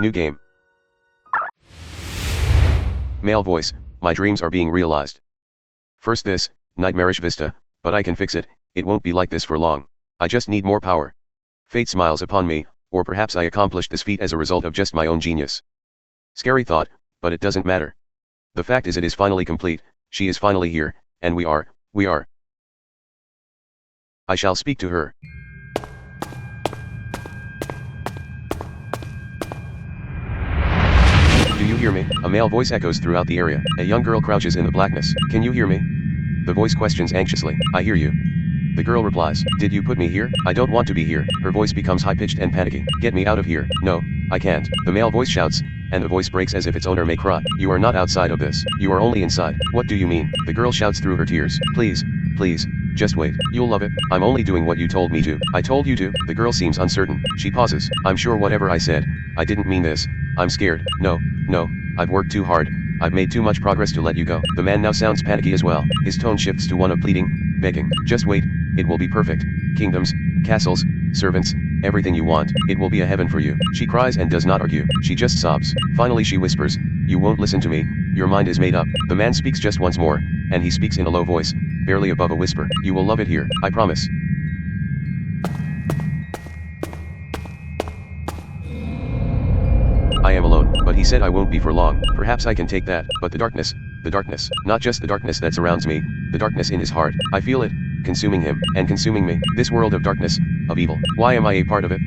New game. Male voice, my dreams are being realized. First this, nightmarish vista, but I can fix it, it won't be like this for long. I just need more power. Fate smiles upon me, or perhaps I accomplished this feat as a result of just my own genius. Scary thought, but it doesn't matter. The fact is it is finally complete, she is finally here, and we are. I shall speak to her. Do you hear me? A male voice echoes throughout the area. A young girl crouches in the blackness. Can you hear me? The voice questions anxiously. I hear you. The girl replies. Did you put me here? I don't want to be here. Her voice becomes high-pitched and panicky. Get me out of here. No, I can't. The male voice shouts, and the voice breaks as if its owner may cry. You are not outside of this. You are only inside. What do you mean? The girl shouts through her tears. Please, just wait. You'll love it. I'm only doing what you told me to. I told you to. The girl seems uncertain. She pauses. I'm sure whatever I said, I didn't mean this. I'm scared. No, I've worked too hard. I've made too much progress to let you go. The man now sounds panicky as well. His tone shifts to one of pleading, begging. Just wait. It will be perfect. Kingdoms, castles, servants, everything you want. It will be a heaven for you. She cries and does not argue. She just sobs. Finally she whispers, you won't listen to me. Your mind is made up. The man speaks just once more, and he speaks in a low voice, barely above a whisper. You will love it here. I promise. I am alone, but he said I won't be for long. Perhaps I can take that, but the darkness, not just the darkness that surrounds me, the darkness in his heart. I feel it, consuming him, and consuming me. This world of darkness, of evil. Why am I a part of it?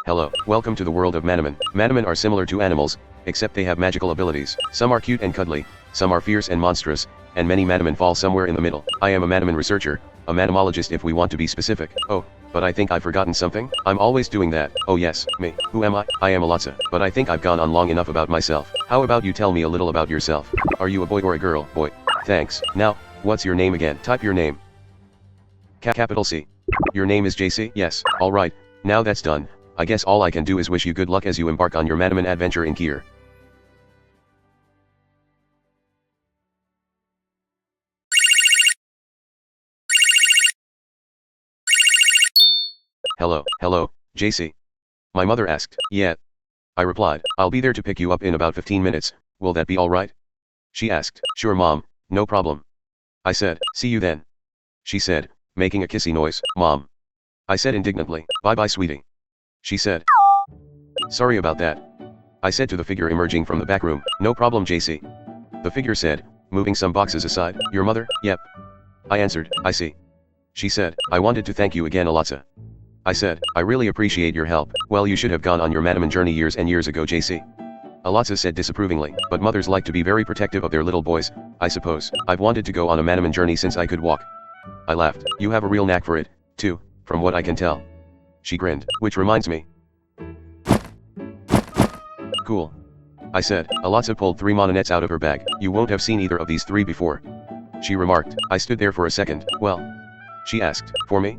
Hello, welcome to the world of Manamon. Manamon are similar to animals, except they have magical abilities. Some are cute and cuddly, some are fierce and monstrous, and many Manamon fall somewhere in the middle. I am a Manamon researcher, a Manamologist if we want to be specific. Oh, but I think I've forgotten something. I'm always doing that. Oh yes, me. Who am I? I am Alatsa, but I think I've gone on long enough about myself. How about you tell me a little about yourself? Are you a boy or a girl? Boy. Thanks. Now, what's your name again? Type your name. Capital C. Your name is JC? Yes. Alright, now that's done. I guess all I can do is wish you good luck as you embark on your Manamon adventure in Kier. Hello, JC. My mother asked. Yeah. I replied, I'll be there to pick you up in about 15 minutes, will that be alright? She asked, sure mom, no problem. I said, see you then. She said, making a kissy noise, mom. I said indignantly, bye-bye sweetie. She said, sorry about that. I said to the figure emerging from the back room, no problem JC. The figure said, moving some boxes aside, your mother? Yep. I answered, I see. She said, I wanted to thank you again Alatsa. I said, I really appreciate your help. Well you should have gone on your Manamon journey years and years ago JC. Alatsa said disapprovingly, but mothers like to be very protective of their little boys, I suppose. I've wanted to go on a Manamon journey since I could walk. I laughed, you have a real knack for it, too, from what I can tell. She grinned, which reminds me. Cool. I said. Alatsa pulled 3 mononettes out of her bag. You won't have seen either of these 3 before. She remarked. I stood there for a second. Well. She asked. For me?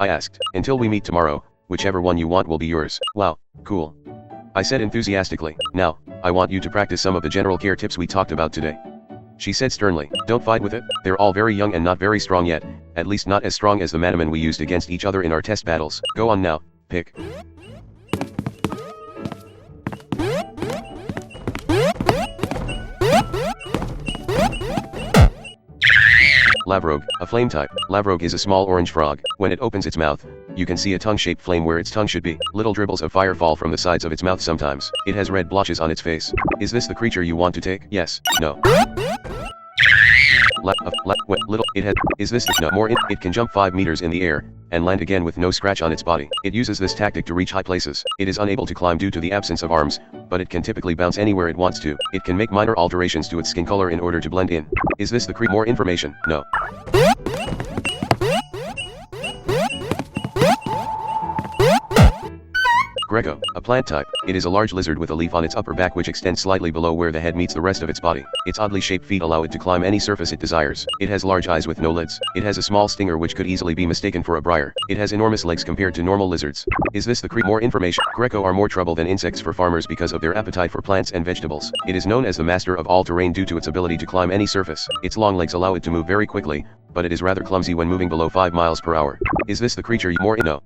I asked. Until we meet tomorrow, whichever one you want will be yours. Wow, cool. I said enthusiastically. Now, I want you to practice some of the general care tips we talked about today. She said sternly. Don't fight with it. They're all very young and not very strong yet, at least not as strong as the Manamon we used against each other in our test battles. Go on now, pick. Lavrogue, a flame type. Lavrogue is a small orange frog. When it opens its mouth, you can see a tongue-shaped flame where its tongue should be. Little dribbles of fire fall from the sides of its mouth sometimes. It has red blotches on its face. Is this the creature you want to take? Yes. No. Is this the, no, more it can jump 5 meters in the air, and land again with no scratch on its body. It uses this tactic to reach high places. It is unable to climb due to the absence of arms, but it can typically bounce anywhere it wants to. It can make minor alterations to its skin color in order to blend in. Is this the more information? No. Greco, a plant type. It is a large lizard with a leaf on its upper back which extends slightly below where the head meets the rest of its body. Its oddly shaped feet allow it to climb any surface it desires. It has large eyes with no lids. It has a small stinger which could easily be mistaken for a briar. It has enormous legs compared to normal lizards. Is this the more information? Greco are more trouble than insects for farmers because of their appetite for plants and vegetables. It is known as the master of all terrain due to its ability to climb any surface. Its long legs allow it to move very quickly, but it is rather clumsy when moving below 5 miles per hour. Is this the creature you more know?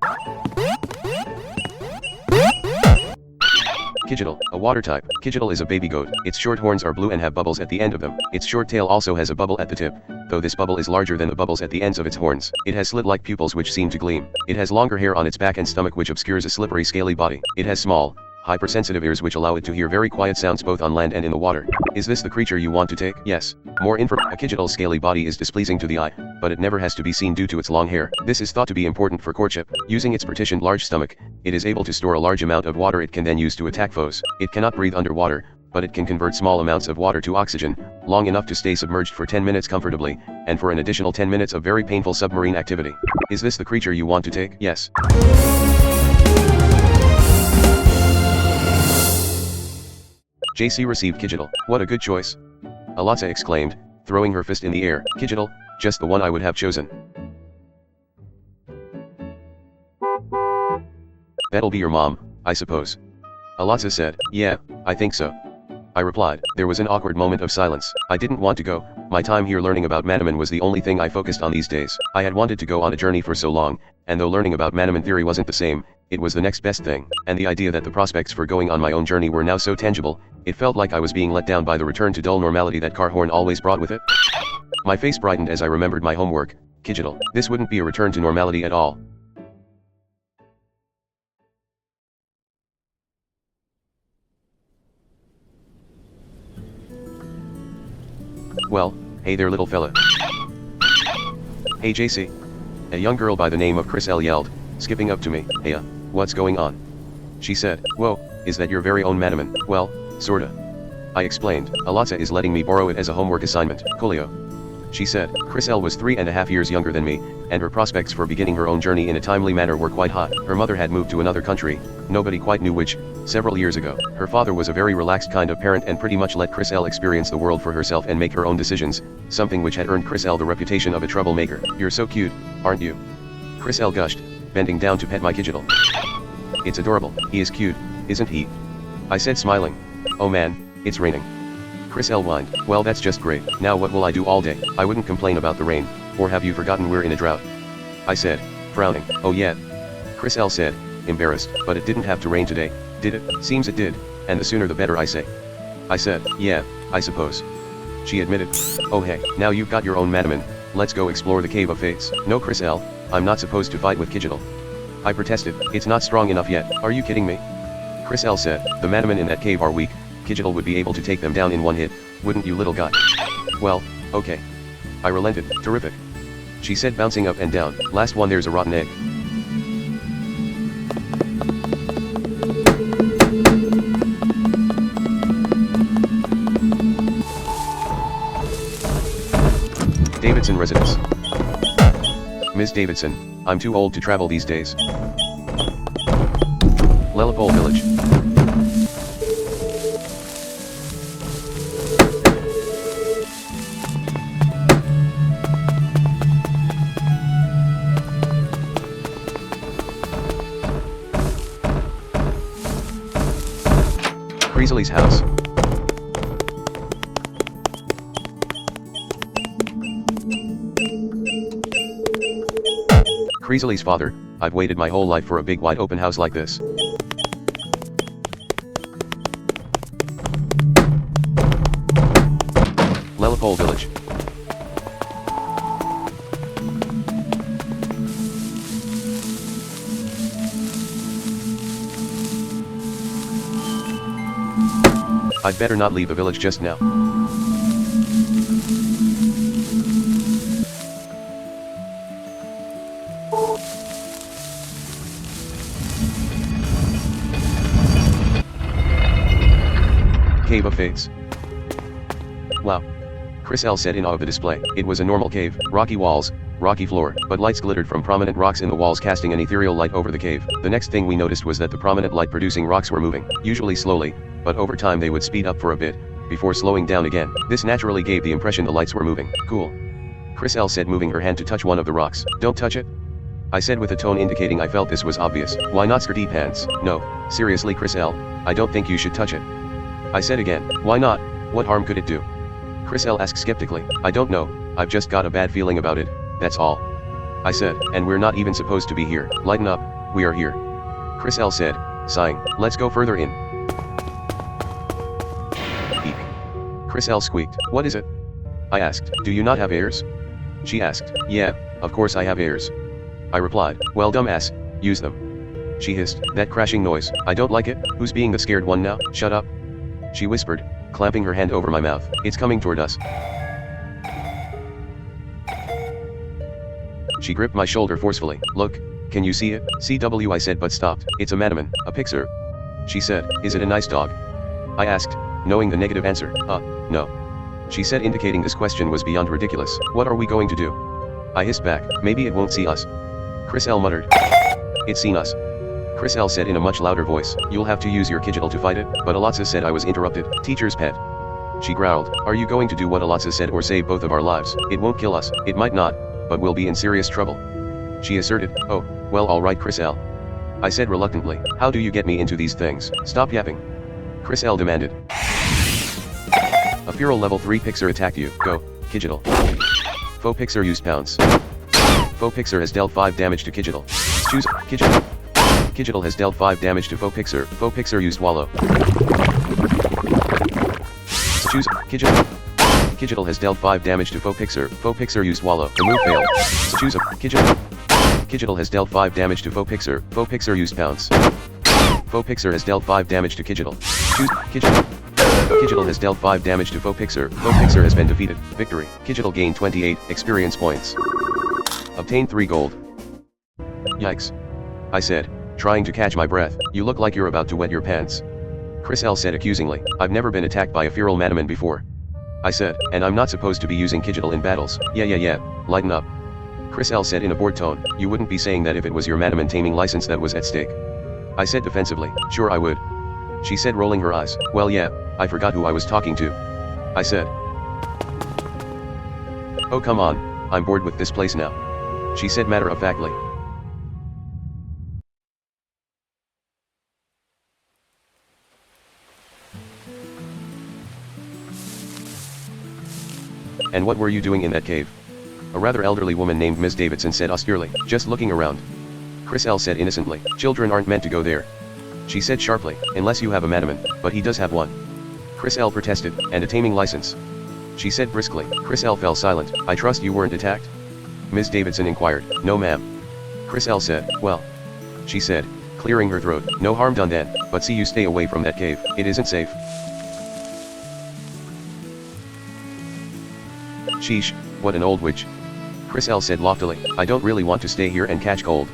Kidgetal, a water type. Kidgetal is a baby goat. Its short horns are blue and have bubbles at the end of them. Its short tail also has a bubble at the tip, though this bubble is larger than the bubbles at the ends of its horns. It has slit-like pupils which seem to gleam. It has longer hair on its back and stomach which obscures a slippery scaly body. It has small, hypersensitive ears which allow it to hear very quiet sounds both on land and in the water. Is this the creature you want to take? Yes. More info. A Kidgetal's scaly body is displeasing to the eye, but it never has to be seen due to its long hair. This is thought to be important for courtship. Using its partitioned large stomach, it is able to store a large amount of water it can then use to attack foes. It cannot breathe underwater, but it can convert small amounts of water to oxygen, long enough to stay submerged for 10 minutes comfortably, and for an additional 10 minutes of very painful submarine activity. Is this the creature you want to take? Yes. JC received Kidgetal. What a good choice. Alatsa exclaimed, throwing her fist in the air. Kidgetal, just the one I would have chosen. That'll be your mom, I suppose. Alatsa said, yeah, I think so. I replied. There was an awkward moment of silence. I didn't want to go. My time here learning about Manamon was the only thing I focused on these days. I had wanted to go on a journey for so long, and though learning about Manamon theory wasn't the same, it was the next best thing, and the idea that the prospects for going on my own journey were now so tangible, it felt like I was being let down by the return to dull normality that Carhorn always brought with it. My face brightened as I remembered my homework. Kidgetal. This wouldn't be a return to normality at all. Well, hey there little fella. Hey JC. A young girl by the name of Chris L yelled, skipping up to me. Hey what's going on? She said, whoa, is that your very own Manamon? Well, sorta. I explained. Alatsa is letting me borrow it as a homework assignment. Coolio. She said. Chris L was 3.5 years younger than me, and her prospects for beginning her own journey in a timely manner were quite hot. Her mother had moved to another country, nobody quite knew which, several years ago. Her father was a very relaxed kind of parent and pretty much let Chris L experience the world for herself and make her own decisions, something which had earned Chris L the reputation of a troublemaker. You're so cute, aren't you? Chris L gushed, bending down to pet my Kidgetal. It's adorable. He is cute, isn't he? I said smiling. Oh man, it's raining. Chris L whined. Well that's just great. Now what will I do all day? I wouldn't complain about the rain, or have you forgotten we're in a drought? I said, frowning. Oh yeah. Chris L said, embarrassed. But it didn't have to rain today, did it? Seems it did, and the sooner the better I say. I said, yeah, I suppose. She admitted. Oh hey, now you've got your own Manamon, let's go explore the Cave of Fates. No Chris L, I'm not supposed to fight with Kidgetal. I protested. It's not strong enough yet. Are you kidding me? Chris L said, the Manamon in that cave are weak. Kidgetal would be able to take them down in one hit, wouldn't you little guy? Well, okay. I relented. Terrific. She said bouncing up and down. Last one there's a rotten egg. Davidson residence. Ms. Davidson, I'm too old to travel these days. Lelipole village. Creasley's house. Creasley's father, I've waited my whole life for a big wide open house like this. Lelipole village. I'd better not leave the village just now. Cave of Fates. Wow. Chris L said in awe of the display. It was a normal cave, rocky walls, rocky floor, but lights glittered from prominent rocks in the walls casting an ethereal light over the cave. The next thing we noticed was that the prominent light producing rocks were moving, usually slowly, but over time they would speed up for a bit, before slowing down again. This naturally gave the impression the lights were moving. Cool. Chris L said moving her hand to touch one of the rocks. Don't touch it. I said with a tone indicating I felt this was obvious. Why not skirty pants? No, seriously Chris L, I don't think you should touch it. I said again, why not? What harm could it do? Chris L asked skeptically. I don't know, I've just got a bad feeling about it, that's all. I said, and we're not even supposed to be here. Lighten up, we are here. Chris L said, sighing, let's go further in. Eek. Chris L squeaked, what is it? I asked, do you not have heirs? She asked, yeah, of course I have heirs. I replied, well dumbass, use them. She hissed, that crashing noise, I don't like it, who's being the scared one now, shut up. She whispered, clamping her hand over my mouth, it's coming toward us. She gripped my shoulder forcefully, look, can you see it? CW I said but stopped, it's a Manamon, a Pixar. She said, is it a nice dog? I asked, knowing the negative answer, no. She said indicating this question was beyond ridiculous, what are we going to do? I hissed back, maybe it won't see us. Chris L muttered, it's seen us. Chris L said in a much louder voice, you'll have to use your Kidgetal to fight it, but Alatsa said I was interrupted, teacher's pet. She growled, are you going to do what Alatsa said or save both of our lives? It won't kill us, it might not, but we'll be in serious trouble. She asserted, oh, well alright Chris L. I said reluctantly, how do you get me into these things? Stop yapping. Chris L demanded. A feral level 3 Pixar attacked you, go, Kidgetal. Faux Pixar used pounce. Faux Pixar has dealt 5 damage to Kidgetal. Choose, Kidgetal. Kidgetal has dealt 5 damage to Faux Pixar. Faux Pixar used Wallow. Choose, Kidgetal. Kidgetal has dealt 5 damage to Faux Pixar. Faux Pixar used Wallow. The move failed. Choose a, Kidgetal. Kidgetal has dealt 5 damage to Faux Pixar. Faux Pixar used pounce. Faux Pixar has dealt 5 damage to Kidgetal. Choose, Kidgetal. Kidgetal has dealt 5 damage to Faux Pixar. Faux Pixar has been defeated. Victory. Kidgetal gained 28 experience points. Obtained 3 gold. Yikes. I said, trying to catch my breath, you look like you're about to wet your pants. Chris L said accusingly, I've never been attacked by a feral Manamon before. I said, and I'm not supposed to be using Kidgetal in battles. Yeah, lighten up. Chris L said in a bored tone, you wouldn't be saying that if it was your Manamon taming license that was at stake. I said defensively, sure I would. She said rolling her eyes, well yeah, I forgot who I was talking to. I said, oh come on, I'm bored with this place now. She said matter-of-factly. And what were you doing in that cave? A rather elderly woman named Miss Davidson said austerely, just looking around. Chris L said innocently, children aren't meant to go there. She said sharply, unless you have a Manamon, but he does have one. Chris L protested, and a taming license. She said briskly. Chris L fell silent, I trust you weren't attacked? Miss Davidson inquired, no ma'am. Chris L said, well. She said, clearing her throat, no harm done then, but see you stay away from that cave, it isn't safe. Sheesh, what an old witch. Chris L said loftily, I don't really want to stay here and catch cold.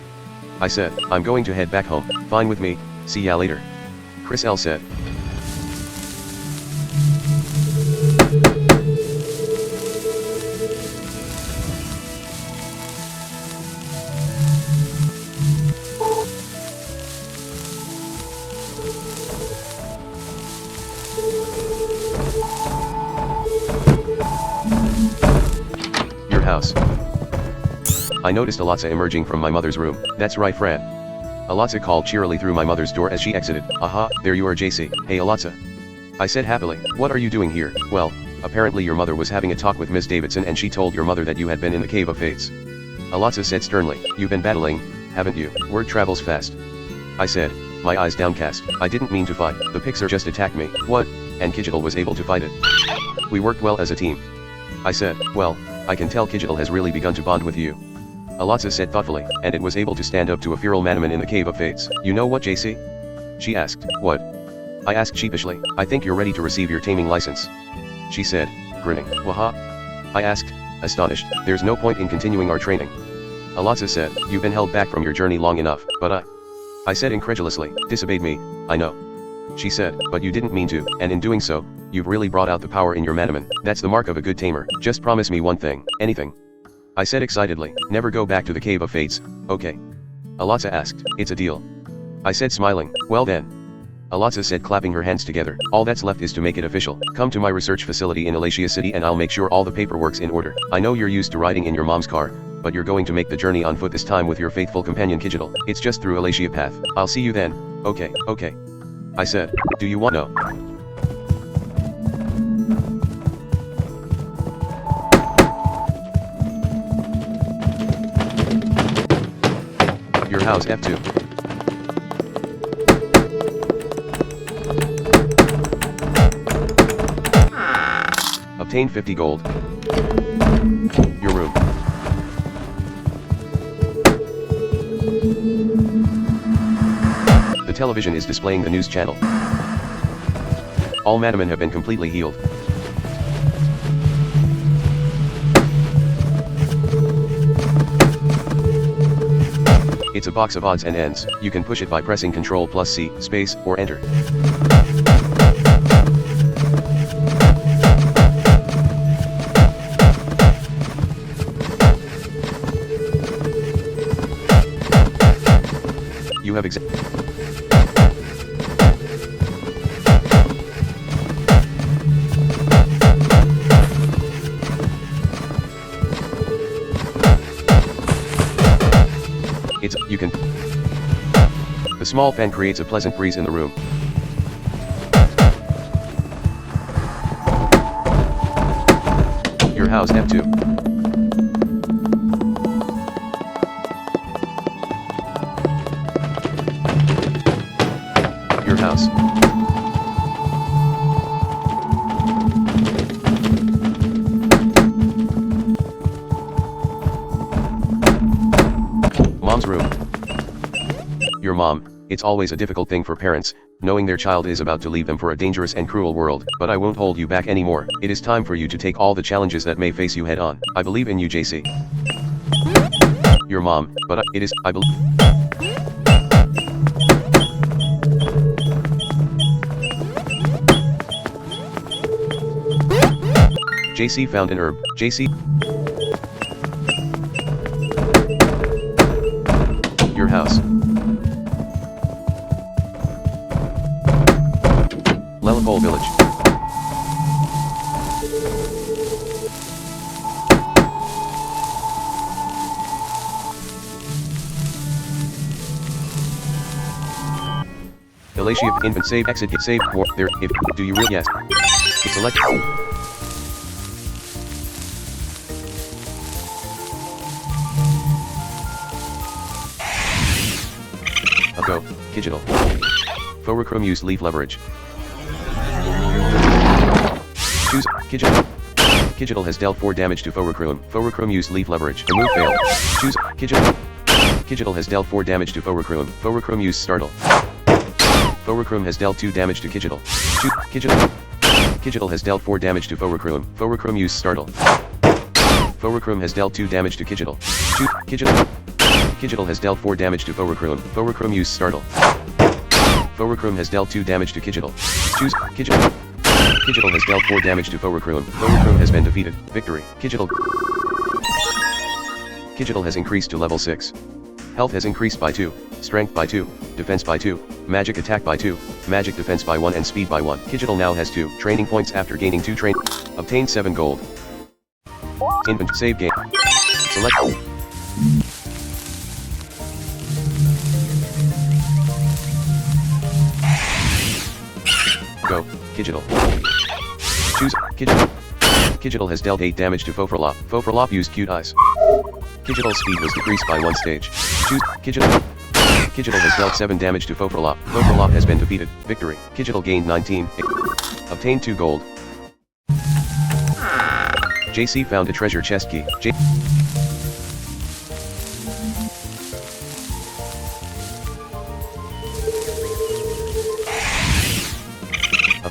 I said, I'm going to head back home, fine with me, see ya later. Chris L said. Your house. I noticed Alatsa emerging from my mother's room. That's right Fran. Alatsa called cheerily through my mother's door as she exited. Aha, there you are JC. Hey Alatsa. I said happily, what are you doing here? Well, apparently your mother was having a talk with Miss Davidson and she told your mother that you had been in the Cave of Fates. Alatsa said sternly, you've been battling, haven't you? Word travels fast. I said, my eyes downcast, I didn't mean to fight, the Pixar just attacked me. What? And Kidgetal was able to fight it. We worked well as a team. I said, well, I can tell Kidgetal has really begun to bond with you. Alatsa said thoughtfully, and it was able to stand up to a feral Manamon in the Cave of Fates. You know what JC? She asked, what? I asked sheepishly, I think you're ready to receive your taming license. She said, grinning, waha? I asked, astonished, there's no point in continuing our training. Alatsa said, you've been held back from your journey long enough, but I said incredulously, disobeyed me, I know. She said, but you didn't mean to, and in doing so, you've really brought out the power in your Manamon. That's the mark of a good tamer. Just promise me one thing, anything. I said excitedly, never go back to the Cave of Fates, okay? Alatsa asked, it's a deal. I said smiling, well then. Alatsa said clapping her hands together, all that's left is to make it official. Come to my research facility in Alatia City and I'll make sure all the paperwork's in order. I know you're used to riding in your mom's car, but you're going to make the journey on foot this time with your faithful companion Kidgetal. It's just through Alatia Path. I'll see you then. Okay. I said, do you want to know? house F2. Obtain 50 gold. Your room. The television is displaying the news channel. All Manamon have been completely healed. It's a box of odds and ends. You can push it by pressing Ctrl plus C, space, or enter. You have you can. The small fan creates a pleasant breeze in the room. Your house F2. Your house. Mom's room. Your mom. It's always a difficult thing for parents, knowing their child is about to leave them for a dangerous and cruel world, but I won't hold you back anymore. It is time for you to take all the challenges that may face you head on. I believe in you, JC. Your mom, but it is, I believe. JC found an herb. JC. Your house. Lelapole village. Elatia infant save exit save war there if do you really yes. It's select. Go, Digital. Requiem use leaf leverage. Choose, Digital. Digital has dealt 4 damage to Requiem. Requiem use leaf leverage. Remove failed. Choose, Digital. Digital has dealt 4 damage to Requiem. Requiem use startle. Requiem has dealt 2 damage to Digital. Choose, Digital. Digital has dealt 4 damage to Requiem. Requiem use startle. Requiem has dealt 2 damage to Digital. Choose, Digital. Digital has dealt 4 damage to Requiem. Requiem use startle. Requiem has dealt 2 damage to Digital. Choose, Digital. Digital has dealt 4 damage to Requiem. Requiem has been defeated. Victory. Digital. Digital has increased to level 6. Health has increased by 2, strength by 2, defense by 2, magic attack by 2, magic defense by 1 and speed by 1. Digital now has 2 training points after gaining 2 train. Obtain 7 gold. Invent save game. Select. Go, Digital. Choose, Digital. Digital has dealt 8 damage to Fofrolop. Fofrolop used cute eyes. Digital speed was decreased by 1 stage. Choose, Digital. Digital has dealt 7 damage to Fofrolop. Fofrolop has been defeated. Victory. Digital gained 19. Obtained 2 gold. JC found a treasure chest key.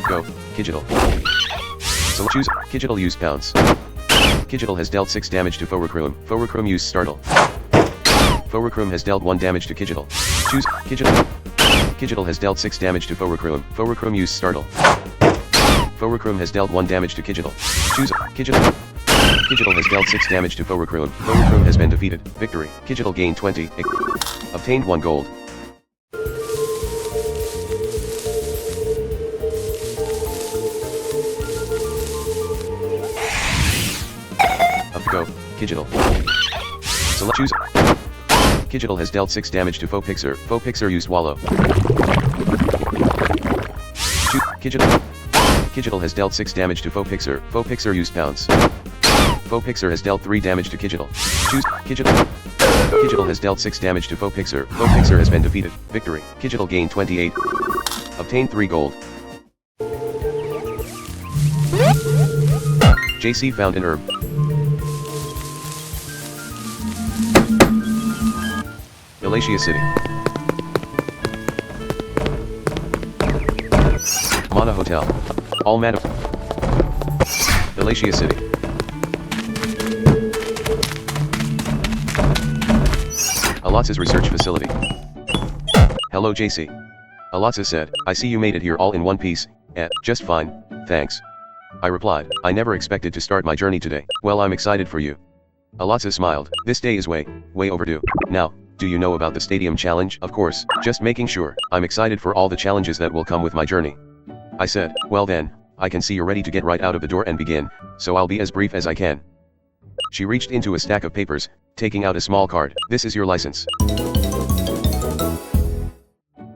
Go, Digital. So choose, Digital use pounce. Digital has dealt 6 damage to Requiem. Requiem use startle. Requiem has dealt 1 damage to Digital. Choose, Digital. Digital has dealt 6 damage to Requiem. Requiem use startle. Requiem has dealt 1 damage to Digital. Choose, Digital. Digital has dealt 6 damage to Requiem. Requiem has been defeated. Victory. Digital gained 20. Obtained 1 gold. Go, Digital. Select choose. Digital has dealt 6 damage to Fopixer. Fopixer used Wallow. Choose, Digital. Digital has dealt 6 damage to Fopixer. Fopixer used Pounce. Fopixer has dealt 3 damage to Digital. Choose, Digital. Kigital has dealt 6 damage to Foe Pixar. Foe Pixar has been defeated. Victory. Kigital gained 28. Obtained 3 gold. JC found an herb. Elatia City. Mana Hotel. All Mana. Elatia City. Alatsa's research facility. Hello JC. Alatsa said, I see you made it here all in one piece. Just fine, thanks. I replied, I never expected to start my journey today. Well, I'm excited for you. Alatsa smiled. This day is way overdue. Now, do you know about the stadium challenge? Of course, just making sure. I'm excited for all the challenges that will come with my journey. I said, well then, I can see you're ready to get right out of the door and begin, so I'll be as brief as I can. She reached into a stack of papers, taking out a small card. This is your license.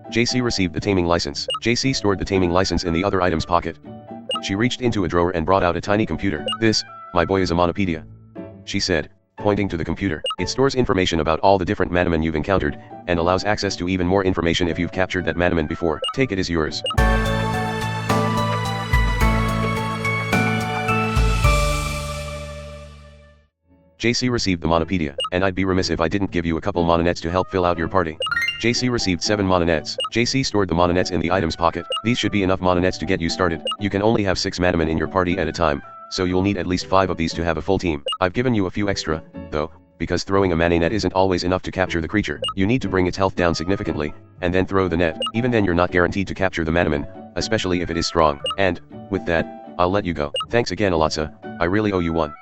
JC received the taming license. JC stored the taming license in the other item's pocket. She reached into a drawer and brought out a tiny computer. This, my boy, is a monopedia. She said, pointing to the computer. It stores information about all the different Manamon you've encountered, and allows access to even more information if you've captured that Manamon before. Take it as yours. JC received the monopedia, and I'd be remiss if I didn't give you a couple mononets to help fill out your party. JC received 7 mononets. JC stored the mononets in the item's pocket. These should be enough mononets to get you started. You can only have 6 Manamon in your party at a time, so you'll need at least 5 of these to have a full team. I've given you a few extra, though, because throwing a Mananet isn't always enough to capture the creature. You need to bring its health down significantly, and then throw the net. Even then you're not guaranteed to capture the Manamon, especially if it is strong. And, with that, I'll let you go. Thanks again Alatsa, I really owe you one.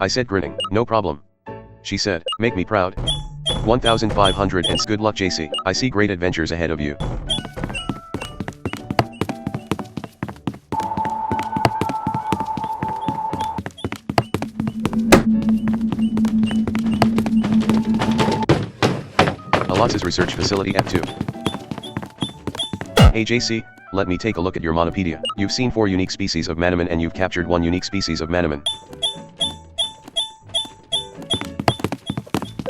I said grinning. No problem. She said, make me proud. 1,500 and good luck JC. I see great adventures ahead of you. Alatsa's research facility F2. Hey JC, let me take a look at your monopedia. You've seen 4 unique species of Manamon and you've captured 1 unique species of Manamon.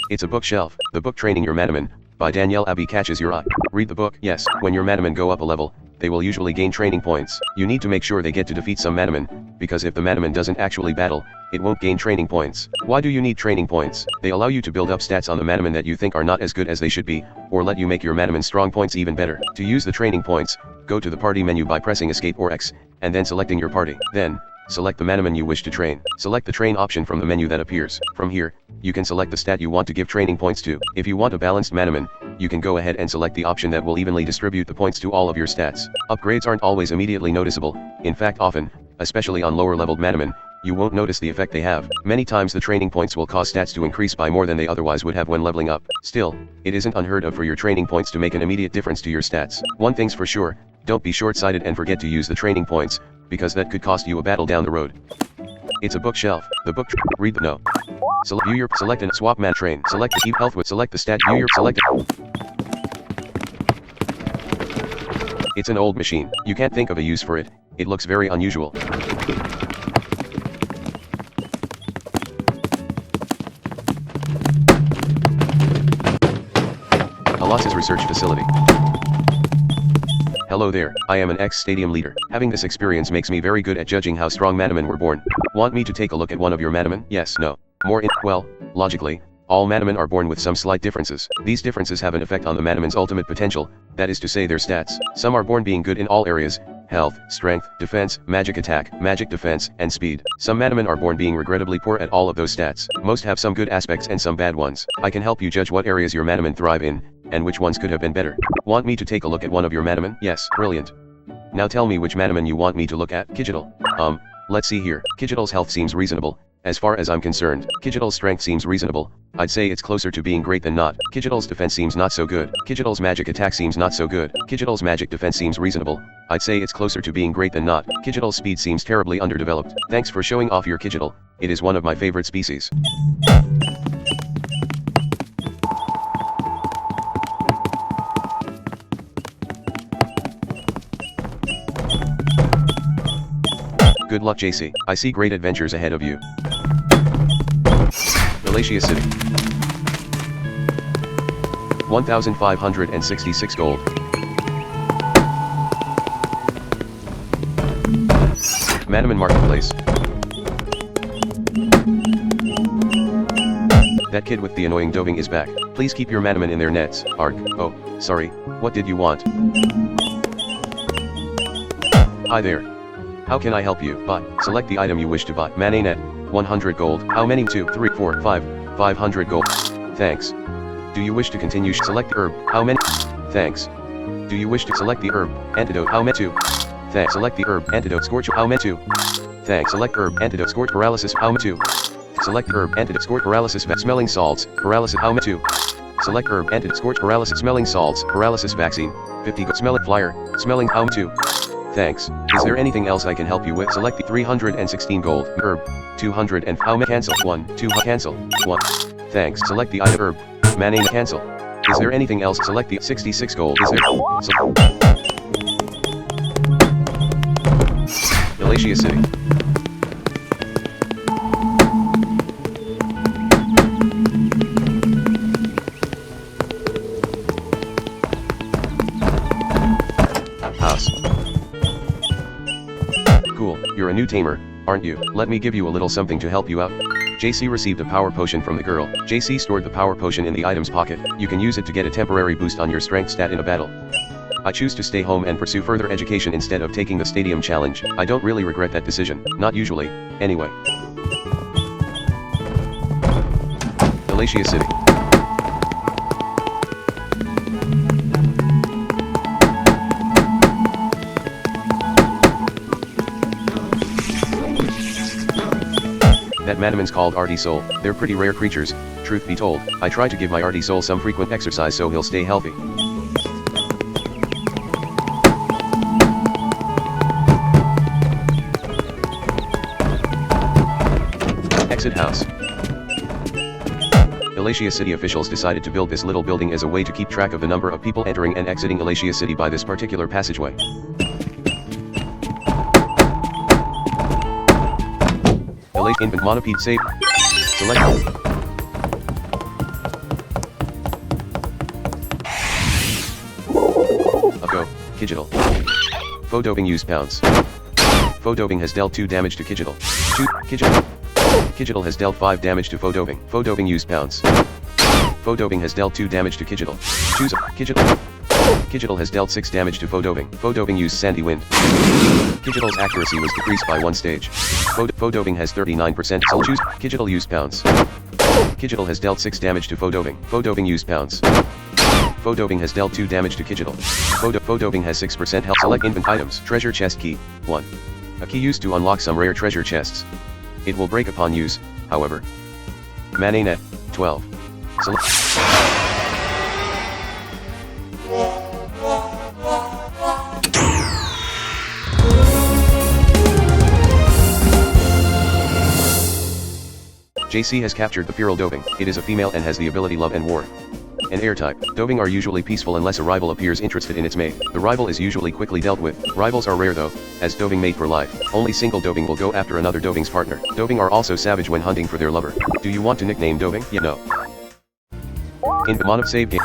It's a bookshelf. The book Training Your Manamon, by Danielle Abbey catches your eye. Read the book. Yes, when your Manamon go up a level, they will usually gain training points. You need to make sure they get to defeat some Manamon, because if the Manamon doesn't actually battle, it won't gain training points. Why do you need training points? They allow you to build up stats on the Manamon that you think are not as good as they should be, or let you make your Manamon strong points even better. To use the training points, go to the party menu by pressing Escape or X, and then selecting your party. Then, select the Manamon you wish to train. Select the train option from the menu that appears. From here, you can select the stat you want to give training points to. If you want a balanced Manamon, you can go ahead and select the option that will evenly distribute the points to all of your stats. Upgrades aren't always immediately noticeable. In fact, often, especially on lower leveled Manamon, you won't notice the effect they have. Many times the training points will cause stats to increase by more than they otherwise would have when leveling up. Still, it isn't unheard of for your training points to make an immediate difference to your stats. One thing's for sure, don't be short-sighted and forget to use the training points, because that could cost you a battle down the road. It's a bookshelf. The book. Read the no. View your. Select and swap man train. Select the keep health with. Select the stat. View your. Select it. It's an old machine. You can't think of a use for it. It looks very unusual. Alatsa's research facility. Hello there, I am an ex-stadium leader. Having this experience makes me very good at judging how strong Manamon were born. Want me to take a look at one of your Manamon? Yes, no. Well, logically, all Manamon are born with some slight differences. These differences have an effect on the Manamon's ultimate potential, that is to say their stats. Some are born being good in all areas, health, strength, defense, magic attack, magic defense, and speed. Some Manamon are born being regrettably poor at all of those stats. Most have some good aspects and some bad ones. I can help you judge what areas your Manamon thrive in, and which ones could have been better. Want me to take a look at one of your Manamon? Yes, brilliant. Now tell me which Manamon you want me to look at. Kigital. Let's see here. Kigital's health seems reasonable, as far as I'm concerned. Kigital's strength seems reasonable. I'd say it's closer to being great than not. Kigital's defense seems not so good. Kigital's magic attack seems not so good. Kigital's magic defense seems reasonable. I'd say it's closer to being great than not. Kigital's speed seems terribly underdeveloped. Thanks for showing off your Kigital. It is one of my favorite species. Good luck JC. I see great adventures ahead of you. Elatia City. 1,566 gold. Manamon Marketplace. That kid with the annoying doving is back. Please keep your Manamon in their nets. Arg. Oh, sorry. What did you want? Hi there. How can I help you? Buy. Select the item you wish to buy. Mananet. 100 gold. How many? 2, 3, 4, 5. 500 gold. Thanks. Do you wish to continue? Select the herb. How many? Thanks. Do you wish to select the herb? Antidote. How many? 2. Thanks. Select the herb. Antidote. Scorch. How many? 2. Thanks. Select herb. Antidote. Scorch. Paralysis. How many? 2. Select herb. Antidote. Scorch. Paralysis. Smelling salts. Paralysis. How many? 2. Select herb. Antidote. Scorch. Paralysis. Smelling salts. Paralysis vaccine. 50 gold. Smell it. Flyer. Smelling. How many? 2. Thanks. Is there anything else I can help you with? Select the 316 gold. Herb. 200 and how many? Cancel. 1. 2. Cancel. 1. Thanks. Select the item herb. Manning. Cancel. Is there anything else? Select the 66 gold. Is there? Galatia City. House. Cool, you're a new tamer, aren't you? Let me give you a little something to help you out. JC received a power potion from the girl. JC stored the power potion in the item's pocket. You can use it to get a temporary boost on your strength stat in a battle. I choose to stay home and pursue further education instead of taking the stadium challenge. I don't really regret that decision, not usually, anyway. Galatia City. That Manamon's called Artie Soul. They're pretty rare creatures, truth be told. I try to give my Artie Soul some frequent exercise so he'll stay healthy. Exit house. Galatia City officials decided to build this little building as a way to keep track of the number of people entering and exiting Galatia City by this particular passageway. Infant monopede save. Select. Go. Kigital. Fodoping use pounds. Fodoping has dealt 2 damage to Kigital. Kigital. Kigital has dealt 5 damage to Fodoping. Fodoping use pounds. Fodoping has dealt 2 damage to Kigital. Choose Kigital. Kigital has dealt 6 damage to Fodoping. Fodoping used Sandy Wind. Kigital's accuracy was decreased by 1 stage. Fodoping has 39%. So choose Kigital used pounds. Kigital has dealt 6 damage to Fodoping. Fodoping used pounds. Fodoping has dealt 2 damage to Kigital. Fodoping has 6% health. Select infant items. Treasure chest key. 1. A key used to unlock some rare treasure chests. It will break upon use, however. Mananet. 12. Select. JC has captured the feral Doving. It is a female and has the ability Love and War. An air type. Doving are usually peaceful unless a rival appears interested in its mate. The rival is usually quickly dealt with. Rivals are rare though, as Doving mate for life. Only single Doving will go after another Doving's partner. Doving are also savage when hunting for their lover. Do you want to nickname Doving? Yeah, no. In the Mono save game.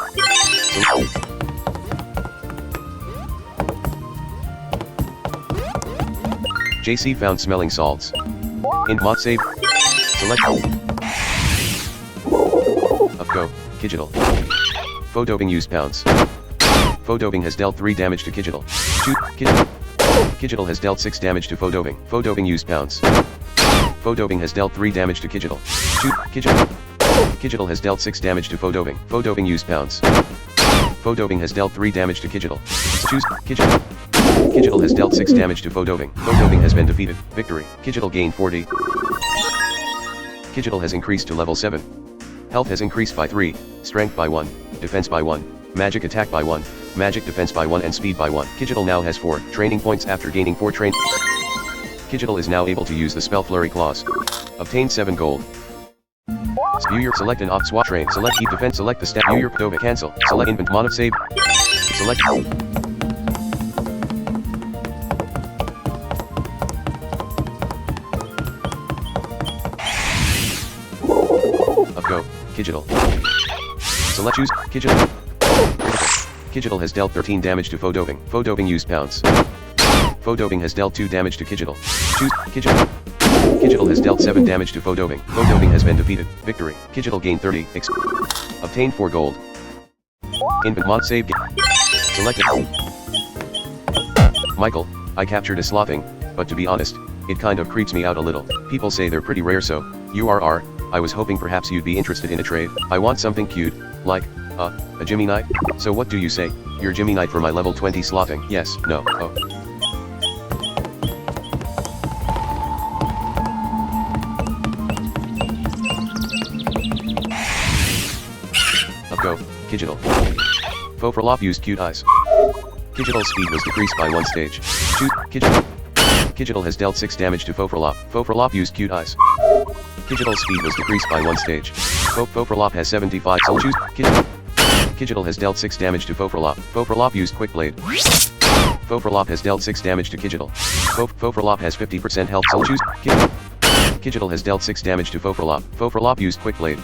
JC found smelling salts. In mod save. Select. Of go. Kigital. Fodoping used pounds. Fodoping has dealt 3 damage to Kigital. Kigital has dealt 6 damage to Fodoping. Fodoping used pounds. Fodoping has dealt 3 damage to Kigital. Kigital has dealt 6 damage to Fodoping. Fodoping used pounds. Fodoping has dealt 3 damage to Kigital. Choose Kigital. Kigital has dealt 6 damage to Fodoping. Fodoping has been defeated. Victory. Kigital gained 40. Kigital has increased to level 7. Health has increased by 3, strength by 1, defense by 1, magic attack by 1, magic defense by 1 and speed by 1. Kigital now has 4 training points after gaining 4 train. Kigital is now able to use the spell Flurry Claws. Obtain 7 gold. View your select an off swap train. Select keep defense. Select the stat. View your Doving. Cancel. Select infant mono save. Select. Go. Kigital. Select choose Kigital. Kijital has dealt 13 damage to Fodobing. Fodobing used pounce. Fodobing has dealt 2 damage to Kijital. Kijital. Kijital has dealt 7 damage to Fodobing. Fodobing has been defeated. Victory. Kijital gained 30 XP. Obtained 4 gold. Input mod save game. Selected. Michael, I captured a slothing, but to be honest, it kind of creeps me out a little. People say they're pretty rare, so I was hoping perhaps you'd be interested in a trade. I want something cute, like, a Jimmy Knight? So what do you say? You're Jimmy Knight for my level 20 slothing. Yes, no, oh. Go, Kijital. Fofrolop used cute eyes. Kijital's speed was decreased by 1 stage. Kijital has dealt 6 damage to Fofrolop. Fofrolop used cute eyes. Kijital's speed was decreased by 1 stage. Fofrolop has 75 soul. Kijital has dealt 6 damage to Fofrolop. Fofrolop used quick blade. Fofrolop has dealt 6 damage to Kijital. Fofrolop has 50% health. Soul Kijital has dealt 6 damage to Fofrolop. Fofrolop used quick blade.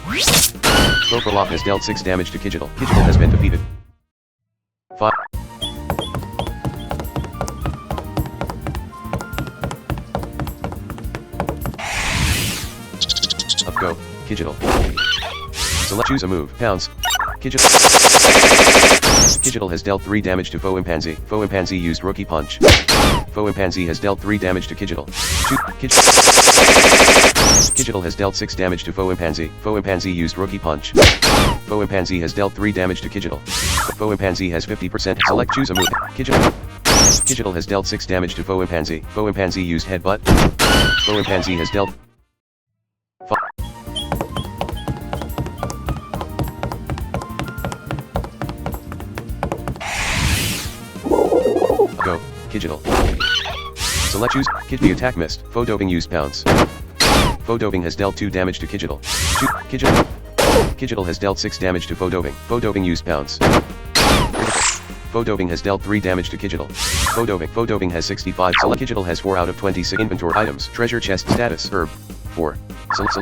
Fofrolop has dealt 6 damage to Kijital. Kijital has been defeated. 5. Up go, Kijital. Select choose a move. Pounce. Kijital has dealt 3 damage to Foimpanzi. Foimpanzi used rookie punch. Foimpanzi has dealt 3 damage to Kijital. Kijital has dealt 6 damage to Foimpanzi. Foimpanzi used rookie punch. Foimpanzi has dealt 3 damage to Kijital. Foimpanzi has 50%. Select choose a move. Kijital has dealt 6 damage to Foimpanzi. Foimpanzi used headbutt. Foimpanzi has dealt 5. Go, Kijital. Select choose. The attack missed. Fodobing used pounce. Fodobing has dealt 2 damage to Kijital. Kijital has dealt 6 damage to Fodobing. Fodobing used pounce. Fodobing has dealt 3 damage to Kijital. Fodobing has 65. Select Kijital has 4 out of 26 inventory items. Treasure chest status herb 4. Select.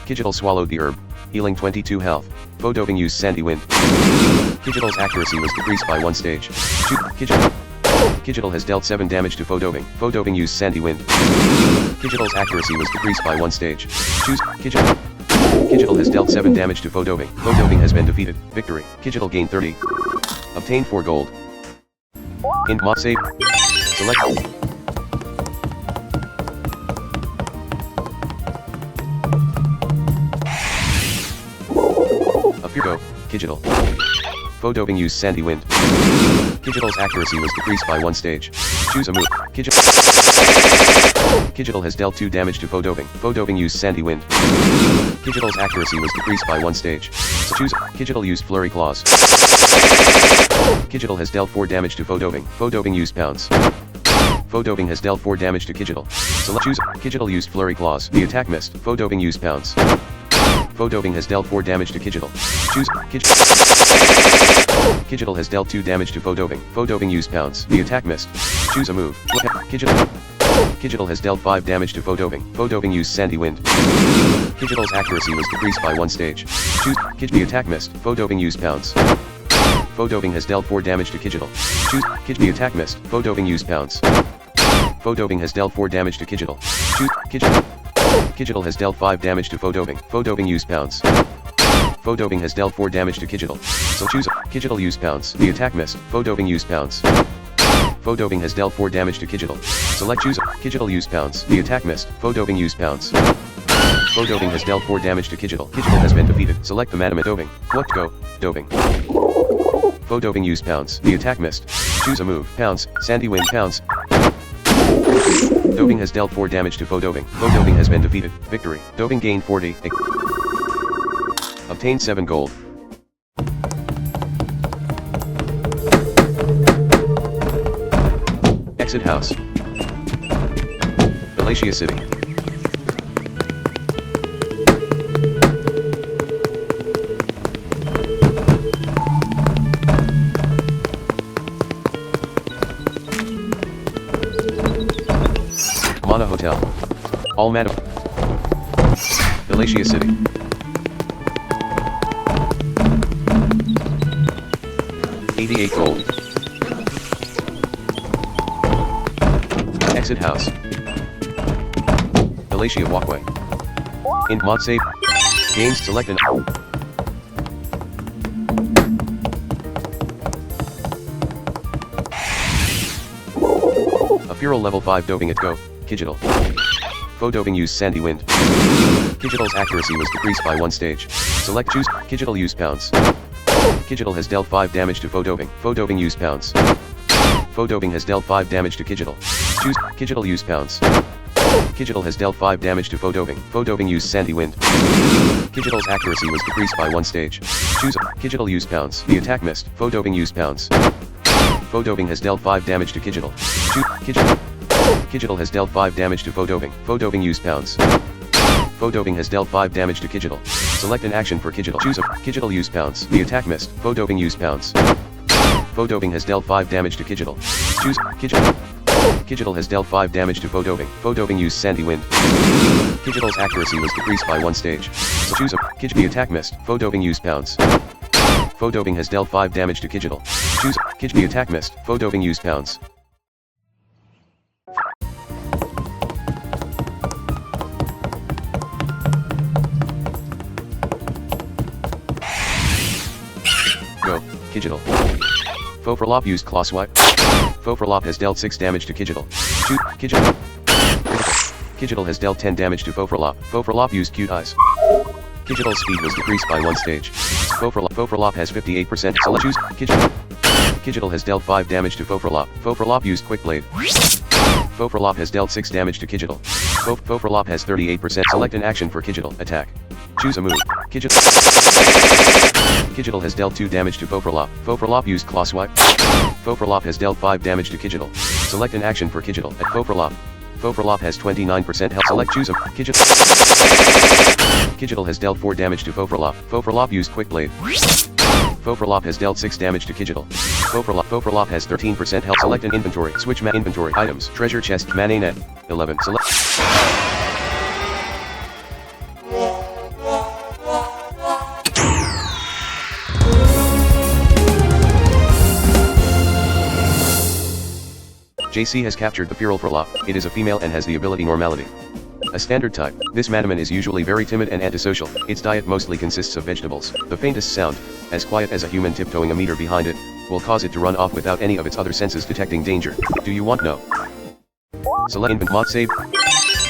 Kijital swallowed the herb, healing 22 health. Fodobing used sandy wind. Kijital's accuracy was decreased by 1 stage. Kijital has dealt 7 damage to Fodobing. Fodobing used sandy wind. Kijital's accuracy was decreased by 1 stage. Kijital has dealt 7 damage to Fodobing. Fodobing has been defeated. Victory. Kijital gained 30. Obtained 4 gold. Int mod save. Select. Go, Kijital. Fodobing used sandy wind. Kijital's accuracy was decreased by 1 stage. Choose a move. Kijital has dealt 2 damage to Fodobing. Fodobing used sandy wind. Kijital's accuracy was decreased by 1 stage. Choose. Kijital used flurry claws. Kijital has dealt 4 damage to Fodobing. Fodobing used pounce. Fodobing has dealt 4 damage to Kijital. Select choose. Kijital used flurry claws. The attack missed. Fodobing used pounce. Fodobing has dealt 4 damage to Kijital. Choose. Kijital has dealt 2 damage to Fodobing. Fodobing used pounce. The attack missed. Choose a move. Kijital has dealt 5 damage to Fodobing. Fodobing used sandy wind. Kijital's accuracy was decreased by 1 stage. Choose. The attack missed. Fodobing used pounce. Fodobing has dealt 4 damage to Kijital. Choose. The attack missed. Fodobing used pounce. Fodobing has dealt 4 damage to Kijital. Choose. Kijital has dealt 5 damage to Fodobing. Fodobing used pounce. Fodobing has dealt 4 damage to Kijital. So choose. Kijital used pounce. The attack missed. Fodobing used pounce. Fodobing has dealt 4 damage to Kijital. Select choose. Kijital used pounce. The attack missed. Fodobing used pounce. Fodobing has dealt 4 damage to Kijital. Kijital has been defeated. Select the Manamon Dobing. What go? Dobing. Fodobing used pounce. The attack missed. Choose a move. Pounce. Sandy wind pounce. Dobing has dealt 4 damage to Fodobing. Fodobing has been defeated. Victory. Dobing gained 40. Obtained 7 gold. Exit house. Galatia City. Mana Hotel. All Manamon. Galatia City. 88 gold. Exit house. Galatia walkway. Int mod save. Games select an. A feral level 5 doping at go. Kigital. Faux doping use sandy wind. Kigital's accuracy was decreased by 1 stage. Select choose. Kigital use pounce. Kigital has dealt 5 damage to faux doping. Faux doping use pounce. Faux doping has dealt 5 damage to Kigital. Choose Kigital use pounce. Kigital has dealt 5 damage to faux doping. Faux doping use sandy wind. Kigital's accuracy was decreased by 1 stage. Choose Kigital use pounce. The attack missed. Faux doping use pounce. Faux doping has dealt 5 damage to Kigital. Choose Kigital. Kigital has dealt 5 damage to faux doping. Faux doping use pounce. Faux doping has dealt 5 damage to Kigital. Select an action for Kigital. Choose Kigital use pounce. The attack missed. Faux doping use pounce. Faux doping has dealt 5 damage to Kigital. Choose Kigital. Kigital has dealt 5 damage to faux doping. Faux doping use sandy wind. Kigital's accuracy was decreased by 1 stage. So choose Kigital. The attack missed. Faux doping use pounce. Faux doping has dealt 5 damage to Kigital. Choose Kigital. The attack missed. Faux doping use pounce. Go, Kigital. Faux used claw swipe. Faux has dealt 6 damage to Kigital. Shoot, Kigital. Kigital has dealt 10 damage to Faux used cute eyes. Kigital's speed was decreased by 1 stage. Faux has 58%. So choose Kigital. Kigital has dealt 5 damage to Faux used quick blade. Faux has dealt 6 damage to Kigital. Faux has 38%. Select an action for Kigital. Attack. Choose a move. Kigital. Kigital has dealt 2 damage to Faux used claw swipe. Faux has dealt 5 damage to Kigital. Select an action for Kigital. At Faux has 29% health. Select choose a Kigital. Kigital has dealt 4 damage to Faux used quick blade. Faux has dealt 6 damage to Kigital. Faux has 13% health. Select an inventory. Switch inventory items. Treasure chest. Mana net. 11. Select. JC has captured the feral Frolop. It is a female and has the ability Normality. A standard type, this Manamon is usually very timid and antisocial. Its diet mostly consists of vegetables. The faintest sound, as quiet as a human tiptoeing a meter behind it, will cause it to run off without any of its other senses detecting danger. Do you want no? Select invent mod save.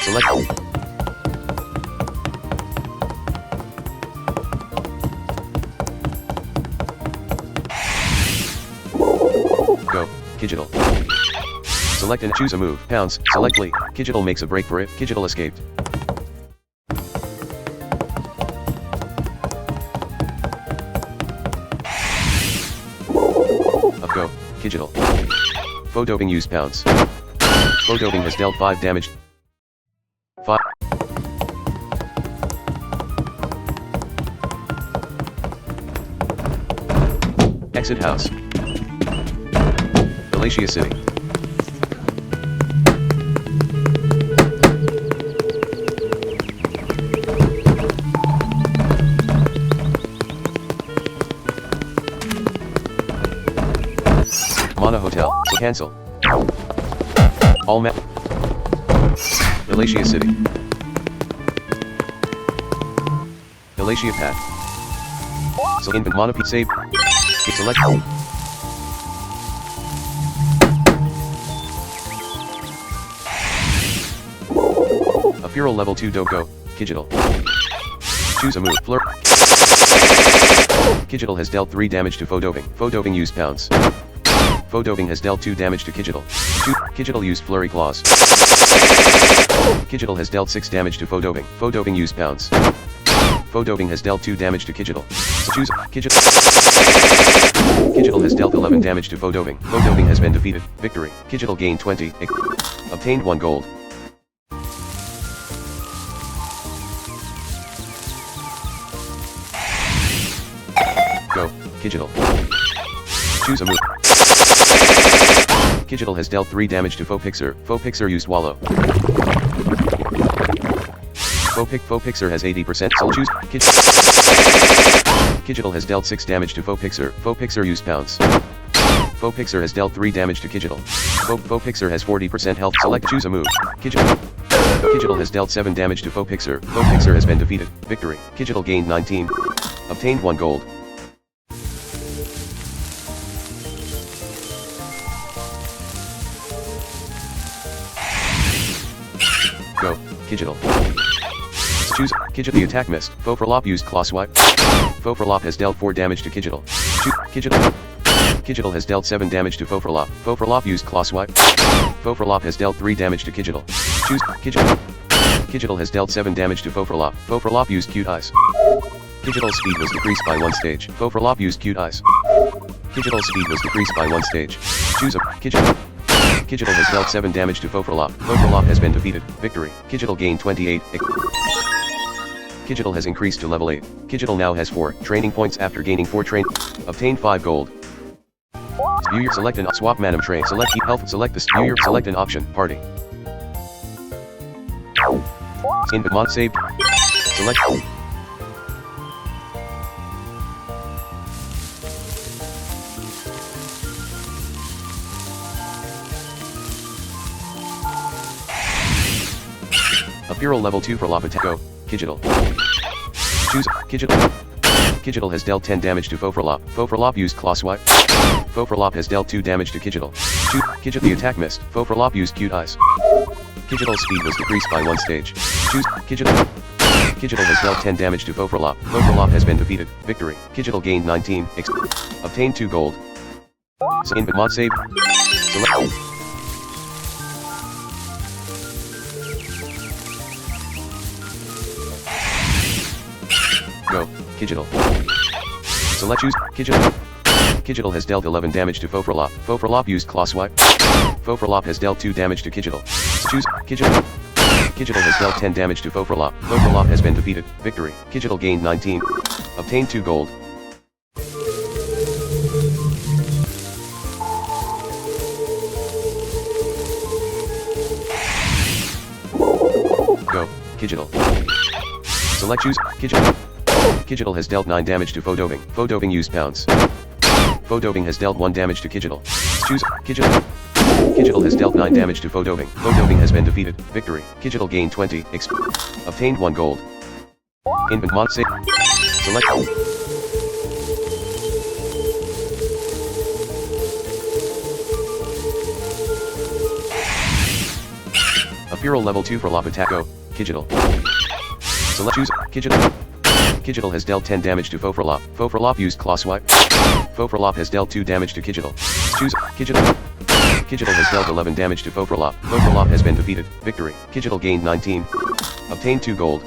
Select. Go, Kigital. Select and choose a move. Pounce. Select Lee. Kigital makes a break for it. Kigital escaped. Up go. Kigital. Faux doping use pounce. Faux doping has dealt 5 damage. 5. Exit house. Galatia City. Mana Hotel. Cancel. All map. Galatia City. Galatia Path. So invent Mana P save. Select. A feral level 2 Dogo. Kigital. Choose a move. Fleur. Kigital has dealt 3 damage to Faux doping. Faux doping use pounce. Faux doping has dealt 2 damage to Kigital. Kigital used flurry claws. Kigital has dealt 6 damage to Faux doping. Faux doping use pounce. Faux doping has dealt 2 damage to Kigital. Choose Kigital. Kigital has dealt 11 damage to Faux doping. Faux doping has been defeated. Victory. Kigital gained 20. Obtained 1 gold. Go, Kigital. Choose a move. Kigital has dealt 3 damage to Faux Pixar. Faux Pixar used Wallow. Faux Pixar has 80%. So choose Kigital has dealt 6 damage to Faux Pixar. Faux Pixar used pounce. Faux Pixar has dealt 3 damage to Kigital. Faux Pixar has 40% health. Select choose a move. Kigital has dealt 7 damage to Faux Pixar. Faux Pixar has been defeated. Victory. Kigital gained 19. Obtained 1 gold. Go. Kigital. Choose. The attack missed. Faux used claw swipe. Faux has dealt 4 damage to Kigital. Kigital has dealt 7 damage to Faux used claw swipe. Faux has dealt 3 damage to Kigital. Choose. Kigital has dealt 7 damage to Faux used cute eyes. Kigital's speed was decreased by 1 stage. Faux used cute eyes. Kigital's speed was decreased by 1 stage. Choose a Kigital has dealt 7 damage to Faux has been defeated. Victory. Kigital gained 28. Kigital has increased to level 8. Kigital now has 4 training points after gaining 4 Obtained 5 gold. View your select and swap Manamon train. Select keep health. Select the view your select an option. Party. Input mod saved. Select. Apparel level 2 for attack. Go. Kigital. Choose. Kigital has dealt 10 damage to Faux used claw swipe. Faux has dealt 2 damage to Kigital. Choose. The attack missed. Faux used cute eyes. Kigital's speed was decreased by 1 stage. Choose. Kigital has dealt 10 damage to Faux has been defeated. Victory. Kigital gained 19. Obtained 2 gold. Input mod save. Select. Go. Kigital. Select choose. Kigital has dealt 11 damage to Faux used claw swipe. Faux has dealt 2 damage to Kigital. Choose. Kigital has dealt 10 damage to Faux has been defeated. Victory. Kigital gained 19. Obtained 2 gold. Go. Kigital. Select choose. Kigital has dealt 9 damage to Faux used pounce. Faux has dealt 1 damage to Kigital. Choose. Kigital has dealt 9 damage to Faux has been defeated. Victory. Kigital gained 20. Obtained 1 gold. Input mod save. Select. Apparel level 2 for attack. Go. Kigital. Select choose. Kigital has dealt 10 damage to Faux used claw swipe. Faux has dealt 2 damage to Kigital. Choose. Kigital has dealt 11 damage to Faux has been defeated. Victory. Kigital gained 19. Obtained 2 gold.